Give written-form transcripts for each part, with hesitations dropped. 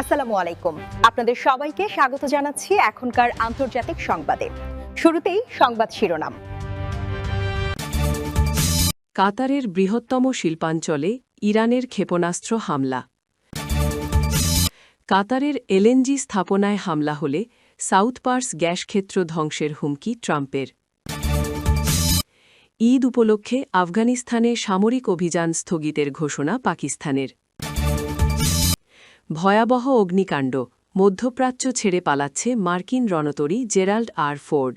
আসসালামু আলাইকুম। আপনাদের সবাইকে স্বাগত জানাচ্ছি এখনকার আন্তর্জাতিক সংবাদে। শুরুতেই সংবাদ শিরোনাম। কাতারের বৃহত্তম শিল্পাঞ্চলে ইরানের ক্ষেপণাস্ত্র হামলা। কাতারের এলএনজি স্থাপনায় হামলা হলে সাউথ পার্স গ্যাস ক্ষেত্র ধ্বংসের হুমকি ট্রাম্পের। ঈদ উপলক্ষে আফগানিস্তানে সামরিক অভিযান স্থগিতের ঘোষণা পাকিস্তানের। ভয়াবহ অগ্নিকাণ্ড, মধ্যপ্রাচ্য ছেড়ে পালাচ্ছে মার্কিন রণতরী জেরাল্ড আর ফোর্ড।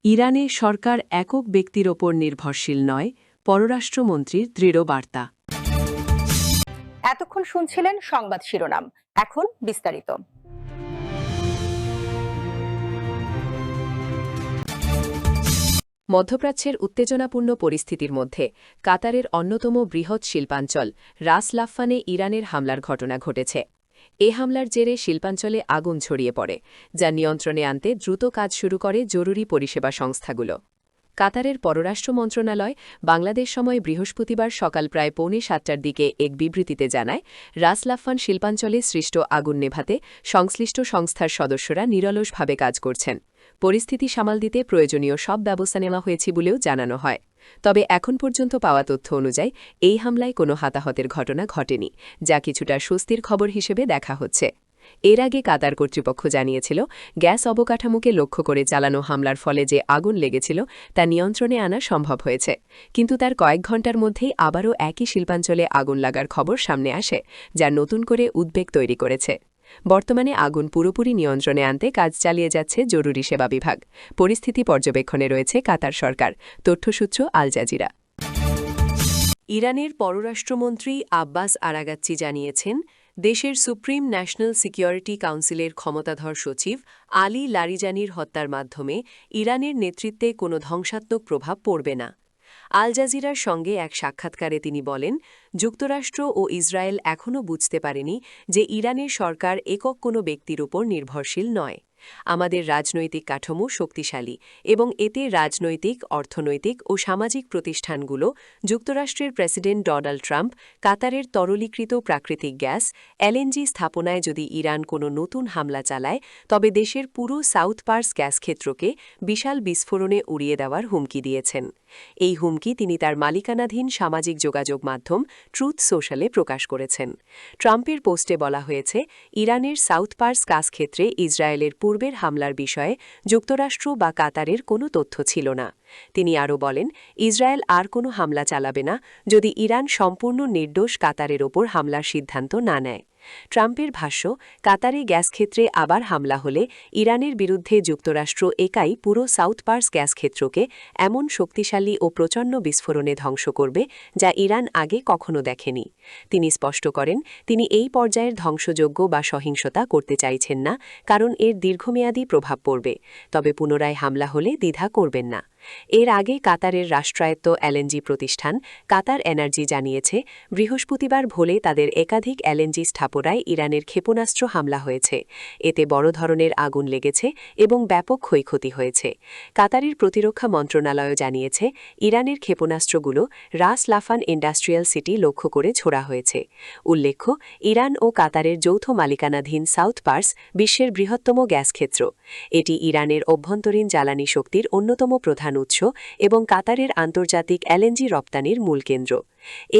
ইরানে সরকার একক ব্যক্তির ওপর নির্ভরশীল নয়, পররাষ্ট্রমন্ত্রীর দৃঢ় বার্তা। এতক্ষণ শুনছিলেন সংবাদ শিরোনাম, এখন বিস্তারিত। মধ্যপ্রাচ্যের উত্তেজনাপূর্ণ পরিস্থিতির মধ্যে কাতারের অন্যতম বৃহৎ শিল্পাঞ্চল রাস লাফফানে ইরানের হামলার ঘটনা ঘটেছে। এ হামলার জেরে শিল্পাঞ্চলে আগুন ছড়িয়ে পড়ে, যা নিয়ন্ত্রণে আনতে দ্রুত কাজ শুরু করে জরুরি পরিষেবা সংস্থাগুলো। কাতারের পররাষ্ট্র মন্ত্রণালয় বাংলাদেশ সময় বৃহস্পতিবার সকাল প্রায় 6:45টার দিকে এক বিবৃতিতে জানায়, রাস লাফফান শিল্পাঞ্চলে সৃষ্ট আগুন নেভাতে সংশ্লিষ্ট সংস্থার সদস্যরা নিরলসভাবে কাজ করছেন। পরিস্থিতি সামাল দিতে প্রয়োজনীয় সব ব্যবস্থা নেওয়া হয়েছে বলেও জানানো হয়। তবে এখন পর্যন্ত পাওয়া তথ্য অনুযায়ী এই হামলায় কোনো হতাহতের ঘটনা ঘটেনি, যা কিছুটা স্বস্তির খবর হিসেবে দেখা হচ্ছে। এর আগে কাতার কর্তৃপক্ষ জানিয়েছিল, গ্যাস অবকাঠামোকে লক্ষ্য করে চালানো হামলার ফলে যে আগুন লেগেছিল তা নিয়ন্ত্রণে আনা সম্ভব হয়েছে, কিন্তু তার কয়েক ঘণ্টার মধ্যেই আবারও একই শিল্পাঞ্চলে আগুন লাগার খবর সামনে আসে, যা নতুন করে উদ্বেগ তৈরি করেছে। বর্তমানে আগুন পুরোপুরি নিয়ন্ত্রণে আনতে কাজ চালিয়ে যাচ্ছে জরুরি সেবা বিভাগ। পরিস্থিতি পর্যবেক্ষণে রয়েছে কাতার সরকার। তথ্যসূত্র আল জাজিরা। ইরানের পররাষ্ট্রমন্ত্রী আব্বাস আরাগাচ্চি জানিয়েছেন, দেশের সুপ্রিম ন্যাশনাল সিকিউরিটি কাউন্সিলের ক্ষমতাধর সচিব আলী লারিজানির হত্যার মাধ্যমে ইরানের নেতৃত্বে কোনো ধ্বংসাত্মক প্রভাব পড়বে না। আল জাজিরার সঙ্গে এক সাক্ষাৎকারে তিনি বলেন, যুক্তরাষ্ট্র ও ইসরায়েল এখনও বুঝতে পারেনি যে ইরানের সরকার একক কোনো ব্যক্তির উপর নির্ভরশীল নয়। আমাদের রাজনৈতিক কাঠামো শক্তিশালী এবং এতে রাজনৈতিক, অর্থনৈতিক ও সামাজিক প্রতিষ্ঠানগুলো। যুক্তরাষ্ট্রের প্রেসিডেন্ট ডোনাল্ড ট্রাম্প কাতারের তরলীকৃত প্রাকৃতিক গ্যাস এলএনজি স্থাপনায় যদি ইরান কোনো নতুন হামলা চালায়, তবে দেশের পুরো সাউথ পার্স গ্যাস ক্ষেত্রকে বিশাল বিস্ফোরণে উড়িয়ে দেওয়ার হুমকি দিয়েছেন। এই হুমকি তিনি তার মালিকানাধীন সামাজিক যোগাযোগ মাধ্যম ট্রুথ সোশ্যালে প্রকাশ করেছেন। ট্রাম্পের পোস্টে বলা হয়েছে, ইরানের সাউথ পার্স গ্যাস ক্ষেত্রে ইসরায়েলের পূর্বের হামলার বিষয়ে যুক্তরাষ্ট্র বা কাতারের কোনো তথ্য ছিল না। তিনি আরও বলেন, ইসরায়েল আর কোনো হামলা চালাবে না যদি ইরান সম্পূর্ণ নির্দোষ কাতারের ওপর হামলার সিদ্ধান্ত না নেয়। ট্রাম্পের ভাষ্য, কাতারে গ্যাস ক্ষেত্রে আবার হামলা হলে ইরানের বিরুদ্ধে যুক্তরাষ্ট্র একাই পুরো সাউথ পার্স গ্যাস ক্ষেত্রকে এমন শক্তিশালী ও প্রচণ্ড বিস্ফোরণে ধ্বংস করবে যা ইরান আগে কখনো দেখেনি। তিনি স্পষ্ট করেন, তিনি এই পর্যায়ের ধ্বংসযজ্ঞ বা সহিংসতা করতে চাইছেন না, কারণ এর দীর্ঘমেয়াদী প্রভাব পড়বে। তবে পুনরায় হামলা হলে দ্বিধা করবেন না। এর আগে কাতারের রাষ্ট্রায়ত্ত এলএনজি প্রতিষ্ঠান কাতার এনার্জি জানিয়েছে, বৃহস্পতিবার ভোরে তাদের একাধিক এলএনজি স্থাপনায় ইরানের ক্ষেপণাস্ত্র হামলা হয়েছে। এতে বড় ধরনের আগুন লেগেছে এবং ব্যাপক ক্ষয়ক্ষতি হয়েছে। কাতারের প্রতিরক্ষা মন্ত্রণালয় জানিয়েছে, ইরানের ক্ষেপণাস্ত্রগুলো রাস লাফান ইন্ডাস্ট্রিয়াল সিটি লক্ষ্য করে ছোড়া হয়েছে। উল্লেখ্য, ইরান ও কাতারের যৌথ মালিকানাধীন সাউথ পার্স বিশ্বের বৃহত্তম গ্যাস ক্ষেত্র। এটি ইরানের অভ্যন্তরীণ জ্বালানি শক্তির অন্যতম প্রধান উৎস এবং কাতারের আন্তর্জাতিক এলএনজি রপ্তানির মূল কেন্দ্র।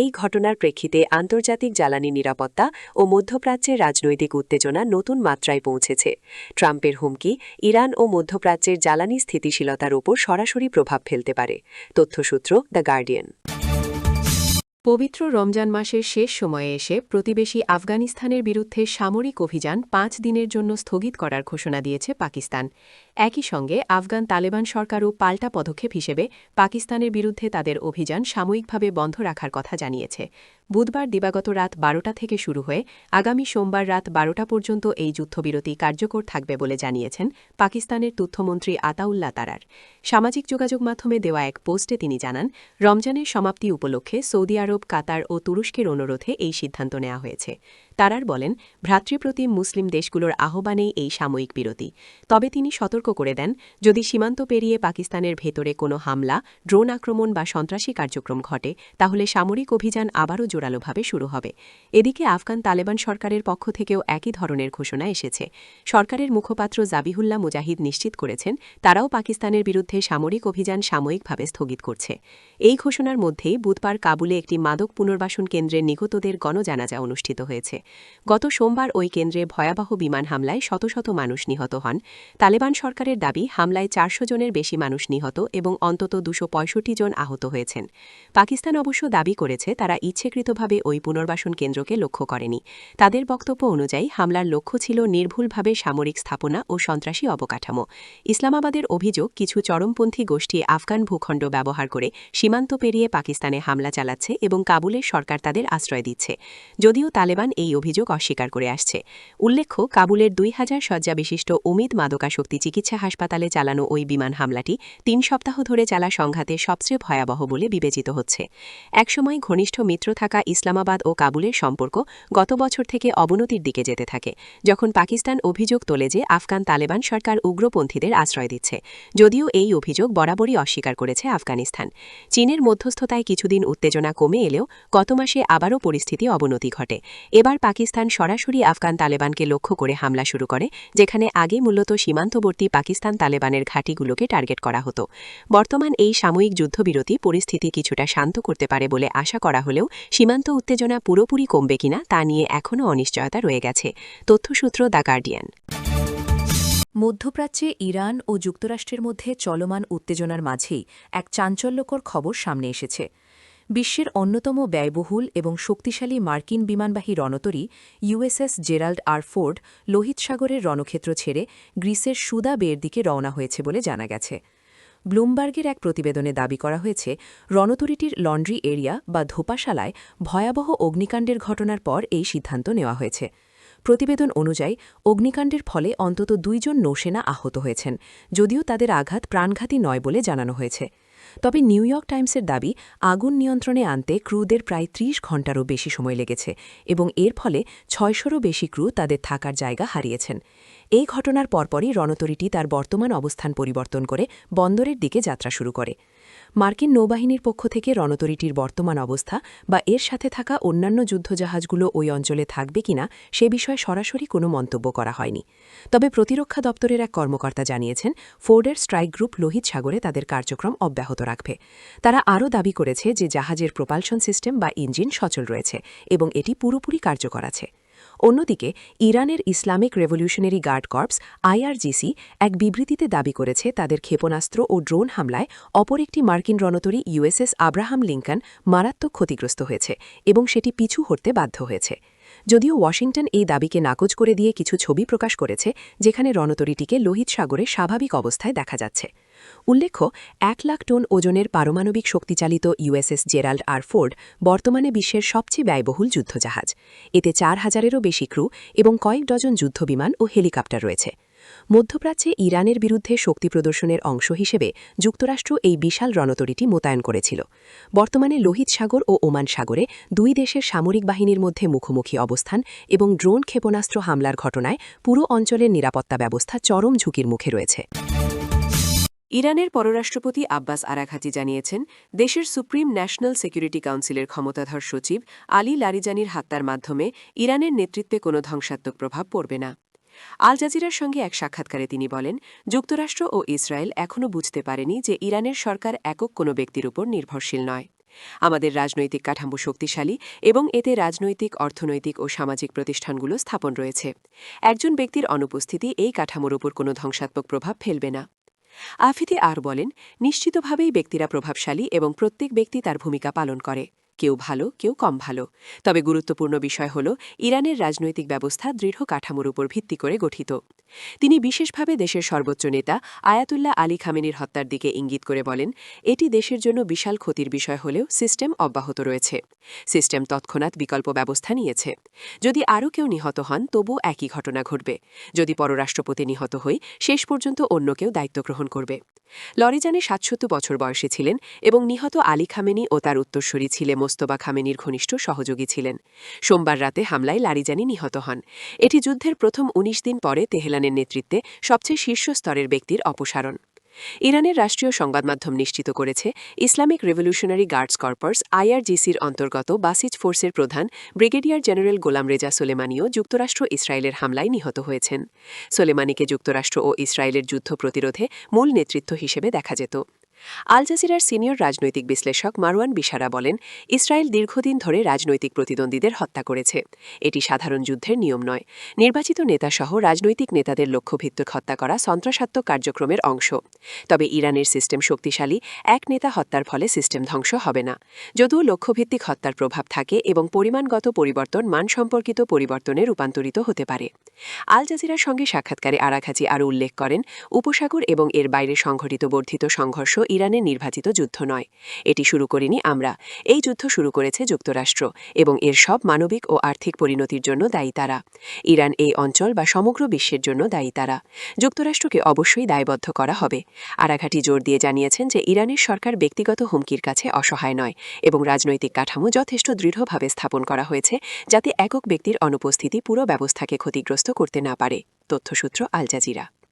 এই ঘটনার প্রেক্ষিতে আন্তর্জাতিক জ্বালানি নিরাপত্তা ও মধ্যপ্রাচ্যের রাজনৈতিক উত্তেজনা নতুন মাত্রায় পৌঁছেছে। ট্রাম্পের হুমকি ইরান ও মধ্যপ্রাচ্যের জ্বালানি স্থিতিশীলতার উপর সরাসরি প্রভাব ফেলতে পারে। তথ্যসূত্র দ্য গার্ডিয়ান। পবিত্র রমজান মাসের শেষ সময়ে এসে প্রতিবেশী আফগানিস্তানের বিরুদ্ধে সামরিক অভিযান 5 দিনের জন্য স্থগিত করার ঘোষণা দিয়েছে পাকিস্তান। একই সঙ্গে আফগান তালেবান সরকারও পাল্টা পদক্ষেপ হিসেবে পাকিস্তানের বিরুদ্ধে তাদের অভিযান সাময়িকভাবে বন্ধ রাখার কথা জানিয়েছে। বুধবার দিবাগত রাত 12টা থেকে শুরু হয়ে আগামী সোমবার রাত 12টা পর্যন্ত এই যুদ্ধবিরতি কার্যকর থাকবে বলে জানিয়েছেন পাকিস্তানের তথ্যমন্ত্রী আতাউল্লাহ তারার। সামাজিক যোগাযোগ মাধ্যমে দেওয়া এক পোস্টে তিনি জানান, রমজানের সমাপ্তি উপলক্ষে সৌদি আরব, কাতার ও তুরস্কের অনুরোধে এই সিদ্ধান্ত নেওয়া হয়েছে। তারার বলেন, ভ্রাতৃপ্রতিম মুসলিম দেশগুলোর আহ্বানেই এই সাময়িক বিরতি। তবে তিনি সতর্ক করে দেন, যদি সীমান্ত পেরিয়ে পাকিস্তানের ভেতরে কোনো হামলা, ড্রোন আক্রমণ বা সন্ত্রাসী কার্যক্রম ঘটে, তাহলে সামরিক অভিযান আবারও জোরালোভাবে শুরু হবে। এদিকে আফগান তালেবান সরকারের পক্ষ থেকেও একই ধরনের ঘোষণা এসেছে। সরকারের মুখপাত্র জাবিহুল্লাহ মুজাহিদ নিশ্চিত করেছেন, তারাও পাকিস্তানের বিরুদ্ধে সামরিক অভিযান সাময়িকভাবে স্থগিত করছে। এই ঘোষণার মধ্যেই বুধবার কাবুলে একটি মাদক পুনর্বাসন কেন্দ্রে নিহতদের গণজানাজা অনুষ্ঠিত হয়েছে। গত সোমবার ওই কেন্দ্রে ভয়াবহ বিমান হামলায় শত শত মানুষ নিহত হন। তালেবান সরকারের দাবি, হামলায় ৪০০ জনের বেশি মানুষ নিহত এবং অন্তত ২৬৫ জন আহত হয়েছেন। পাকিস্তান অবশ্য দাবি করেছে, তারা ইচ্ছেকৃতভাবে ওই পুনর্বাসন কেন্দ্রকে লক্ষ্য করেনি। তাদের বক্তব্য অনুযায়ী হামলার লক্ষ্য ছিল নির্ভুলভাবে সামরিক স্থাপনা ও সন্ত্রাসী অবকাঠামো। ইসলামাবাদের অভিযোগ, কিছু চরমপন্থী গোষ্ঠী আফগান ভূখণ্ড ব্যবহার করে সীমান্ত পেরিয়ে পাকিস্তানে হামলা চালাচ্ছে এবং কাবুলের সরকার তাদের আশ্রয় দিচ্ছে। যদিও তালেবান এই অভিযোগ অস্বীকার করে আসছে। উল্লেখ্য, কাবুলের ২,০০০ শয্যা বিশিষ্ট উমিদ মাদকাসক্তি চিকিৎসা হাসপাতালে চালানো ওই বিমান হামলাটি ৩ সপ্তাহ ধরে চালা সংঘাতে সবচেয়ে ভয়াবহ বলে বিবেচিত হচ্ছে। একসময় ঘনিষ্ঠ মিত্র থাকা ইসলামাবাদ ও কাবুলের সম্পর্ক গত বছর থেকে অবনতির দিকে যেতে থাকে, যখন পাকিস্তান অভিযোগ তোলে যে আফগান তালেবান সরকার উগ্রপন্থীদের আশ্রয় দিচ্ছে। যদিও এই অভিযোগ বরাবরই অস্বীকার করেছে আফগানিস্তান। চীনের মধ্যস্থতায় কিছুদিন উত্তেজনা কমে এলেও গত মাসে আবারও পরিস্থিতি অবনতি ঘটে। এবার পাকিস্তান সরাসরি আফগান তালেবানকে লক্ষ্য করে হামলা শুরু করে, যেখানে আগে মূলত সীমান্তবর্তী পাকিস্তান তালেবানের ঘাঁটিগুলোকে টার্গেট করা হতো। বর্তমান এই সাময়িক যুদ্ধবিরতি পরিস্থিতি কিছুটা শান্ত করতে পারে বলে আশা করা হলেও সীমান্ত উত্তেজনা পুরোপুরি কমবে কিনা তা নিয়ে এখনও অনিশ্চয়তা রয়ে গেছে। তথ্যসূত্র দ্য গার্ডিয়ান। মধ্যপ্রাচ্যে ইরান ও যুক্তরাষ্ট্রের মধ্যে চলমান উত্তেজনার মাঝেই এক চাঞ্চল্যকর খবর সামনে এসেছে। বিশ্বের অন্যতম ব্যয়বহুল এবং শক্তিশালী মার্কিন বিমানবাহী রণতরী ইউএসএস জেরাল্ড আর ফোর্ড লোহিত সাগরের রণক্ষেত্র ছেড়ে গ্রিসের সুদা বের দিকে রওনা হয়েছে বলে জানা গেছে। ব্লুমবার্গের এক প্রতিবেদনে দাবি করা হয়েছে, রণতরীটির লন্ড্রি এরিয়া বা ধোপাশালায় ভয়াবহ অগ্নিকাণ্ডের ঘটনার পর এই সিদ্ধান্ত নেওয়া হয়েছে। প্রতিবেদন অনুযায়ী অগ্নিকাণ্ডের ফলে অন্তত ২ জন নৌসেনা আহত হয়েছেন, যদিও তাদের আঘাত প্রাণঘাতী নয় বলে জানানো হয়েছে। তবে নিউ ইয়র্ক টাইমসের দাবি, আগুন নিয়ন্ত্রণে আনতে ক্রুদের প্রায় ৩০ ঘণ্টারও বেশি সময় লেগেছে এবং এর ফলে ৬০০রও বেশি ক্রু তাদের থাকার জায়গা হারিয়েছেন। এই ঘটনার পরপরই রণতরীটি তার বর্তমান অবস্থান পরিবর্তন করে বন্দরের দিকে যাত্রা শুরু করে। মার্কিন নৌবাহিনীর পক্ষ থেকে রণতরীটির বর্তমান অবস্থা বা এর সাথে থাকা অন্যান্য যুদ্ধজাহাজগুলো ওই অঞ্চলে থাকবে কিনা সে বিষয়ে সরাসরি কোনো মন্তব্য করা হয়নি। তবে প্রতিরক্ষা দপ্তরের এক কর্মকর্তা জানিয়েছেন, ফোর্ডের স্ট্রাইক গ্রুপ লোহিত সাগরে তাদের কার্যক্রম অব্যাহত রাখবে। তারা আরও দাবি করেছে যে জাহাজের প্রোপালশন সিস্টেম বা ইঞ্জিন সচল রয়েছে এবং এটি পুরোপুরি কার্যকর আছে। অন্যদিকে ইরানের Islamic Revolutionary Guard Corps IRGC এক বিবৃতিতে দাবি করেছে, তাদের ক্ষেপণাস্ত্র ও ড্রোন হামলায় অপর একটি মার্কিন রণতরী ইউএসএস আব্রাহাম লিঙ্কন মারাত্মক ক্ষতিগ্রস্ত হয়েছে এবং সেটি পিছু হটতে বাধ্য হয়েছে। যদিও ওয়াশিংটন এই দাবিকে নাকচ করে দিয়ে কিছু ছবি প্রকাশ করেছে, যেখানে রণতরীটিকে লোহিত সাগরে স্বাভাবিক অবস্থায় দেখা যাচ্ছে। উল্লেখ্য, ১ লাখ টন ওজনের পারমাণবিক শক্তিচালিত ইউএসএস জেরাল্ড আর ফোর্ড বর্তমানে বিশ্বের সবচেয়ে ব্যয়বহুল যুদ্ধজাহাজ। এতে ৪,০০০-এরও বেশি ক্রু এবং কয়েক ডজন যুদ্ধবিমান ও হেলিকপ্টার রয়েছে। মধ্যপ্রাচ্যে ইরানের বিরুদ্ধে শক্তি প্রদর্শনের অংশ হিসেবে যুক্তরাষ্ট্র এই বিশাল রণতরীটি মোতায়েন করেছিল। বর্তমানে লোহিত সাগর ও ওমান সাগরে দুই দেশের সামরিক বাহিনীর মধ্যে মুখোমুখি অবস্থান এবং ড্রোন ক্ষেপণাস্ত্র হামলার ঘটনায় পুরো অঞ্চলের নিরাপত্তা ব্যবস্থা চরম ঝুঁকির মুখে রয়েছে। ইরানের পররাষ্ট্রপতি আব্বাস আরাঘাচি জানিয়েছেন, দেশের সুপ্রিম ন্যাশনাল সিকিউরিটি কাউন্সিলের ক্ষমতাধর সচিব আলী লারিজানির হত্যার মাধ্যমে ইরানের নেতৃত্বে কোনো ধ্বংসাত্মক প্রভাব পড়বে না। আল জাজিরার সঙ্গে এক সাক্ষাৎকারে তিনি বলেন, যুক্তরাষ্ট্র ও ইসরায়েল এখনও বুঝতে পারেনি যে ইরানের সরকার একক কোনো ব্যক্তির উপর নির্ভরশীল নয়। আমাদের রাজনৈতিক কাঠামো শক্তিশালী এবং এতে রাজনৈতিক, অর্থনৈতিক ও সামাজিক প্রতিষ্ঠানগুলো স্থাপন রয়েছে। একজন ব্যক্তির অনুপস্থিতি এই কাঠামোর উপর কোনো ধ্বংসাত্মক প্রভাব ফেলবে না। আফিদি আর বলেন, নিশ্চিতভাবেই ব্যক্তিরা প্রভাবশালী এবং প্রত্যেক ব্যক্তি তার ভূমিকা পালন করে, কেউ ভালো, কেউ কম ভালো। তবে গুরুত্বপূর্ণ বিষয় হল, ইরানের রাজনৈতিক ব্যবস্থা দৃঢ় কাঠামোর উপর ভিত্তি করে গঠিত। তিনি বিশেষভাবে দেশের সর্বোচ্চ নেতা আয়াতুল্লাহ আলী খামেনির হত্যার দিকে ইঙ্গিত করে বলেন, এটি দেশের জন্য বিশাল ক্ষতির বিষয় হলেও সিস্টেম অব্যাহত রয়েছে। সিস্টেম তৎক্ষণাৎ বিকল্প ব্যবস্থা নিয়েছে। যদি আরও কেউ নিহত হন, তবু একই ঘটনা ঘটবে। যদি পররাষ্ট্রপতি নিহত হই, শেষ পর্যন্ত অন্য কেউ দায়িত্ব গ্রহণ করবে। লারিজানি ৭৭ বছর বয়সী ছিলেন এবং নিহত আলী খামেনি ও তার উত্তরসূরি ছিলে মোস্তফা খামেনির ঘনিষ্ঠ সহযোগী ছিলেন। সোমবার রাতে হামলায় লারিজানি নিহত হন। এটি যুদ্ধের প্রথম ১৯ দিন পরে তেহরানের নেতৃত্বে সবচেয়ে শীর্ষ স্তরের ব্যক্তির অপসারণ। ইরানের রাষ্ট্রীয় সংবাদ মাধ্যম নিশ্চিত করেছে, ইসলামিক রেভলিউশনারি গার্ডস কর্পস IRGCর অন্তর্গত বাসিজ ফোর্সের প্রধান ব্রিগেডিয়ার জেনারেল গোলাম রেজা সোলেমানিও যুক্তরাষ্ট্র ইসরায়েলের হামলায় নিহত হয়েছেন। সোলেমানিকে যুক্তরাষ্ট্র ও ইসরায়েলের যুদ্ধ প্রতিরোধে মূল নেতৃত্ব হিসেবে দেখা যেত। আল জাজিরার সিনিয়র রাজনৈতিক বিশ্লেষক মারওয়ান বিশারা বলেন, ইসরায়েল দীর্ঘদিন ধরে রাজনৈতিক প্রতিদ্বন্দ্বীদের হত্যা করেছে। এটি সাধারণ যুদ্ধের নিয়ম নয়। নির্বাচিত নেতাসহ রাজনৈতিক নেতাদের লক্ষ্যভিত্তিক হত্যা করা সন্ত্রাসাত্মক কার্যক্রমের অংশ। তবে ইরানের সিস্টেম শক্তিশালী, এক নেতা হত্যার ফলে সিস্টেম ধ্বংস হবে না। যদিও লক্ষ্যভিত্তিক হত্যার প্রভাব থাকে এবং পরিমাণগত পরিবর্তন মান সম্পর্কিত পরিবর্তনে রূপান্তরিত হতে পারে। আল জাজিরার সঙ্গে সাক্ষাৎকারে আরাঘাচি আরও উল্লেখ করেন, উপসাগর এবং এর বাইরে সংঘটিত বর্ধিত সংঘর্ষ ইরানের নির্বাচিত যুদ্ধ নয়। এটি শুরু করিনি আমরা। এই যুদ্ধ শুরু করেছে যুক্তরাষ্ট্র এবং এর সব মানবিক ও আর্থিক পরিণতির জন্য দায়ী তারা। ইরান এই অঞ্চল বা সমগ্র বিশ্বের জন্য দায়ী তারা। যুক্তরাষ্ট্রকে অবশ্যই দায়বদ্ধ করা হবে। আরাঘাটি জোর দিয়ে জানিয়েছেন যে ইরানের সরকার ব্যক্তিগত হুমকির কাছে অসহায় নয় এবং রাজনৈতিক কাঠামো যথেষ্ট দৃঢ়ভাবে স্থাপন করা হয়েছে যাতে একক ব্যক্তির অনুপস্থিতি পুরো ব্যবস্থাকে ক্ষতিগ্রস্ত করতে না পারে। তথ্যসূত্র আল জাজিরা।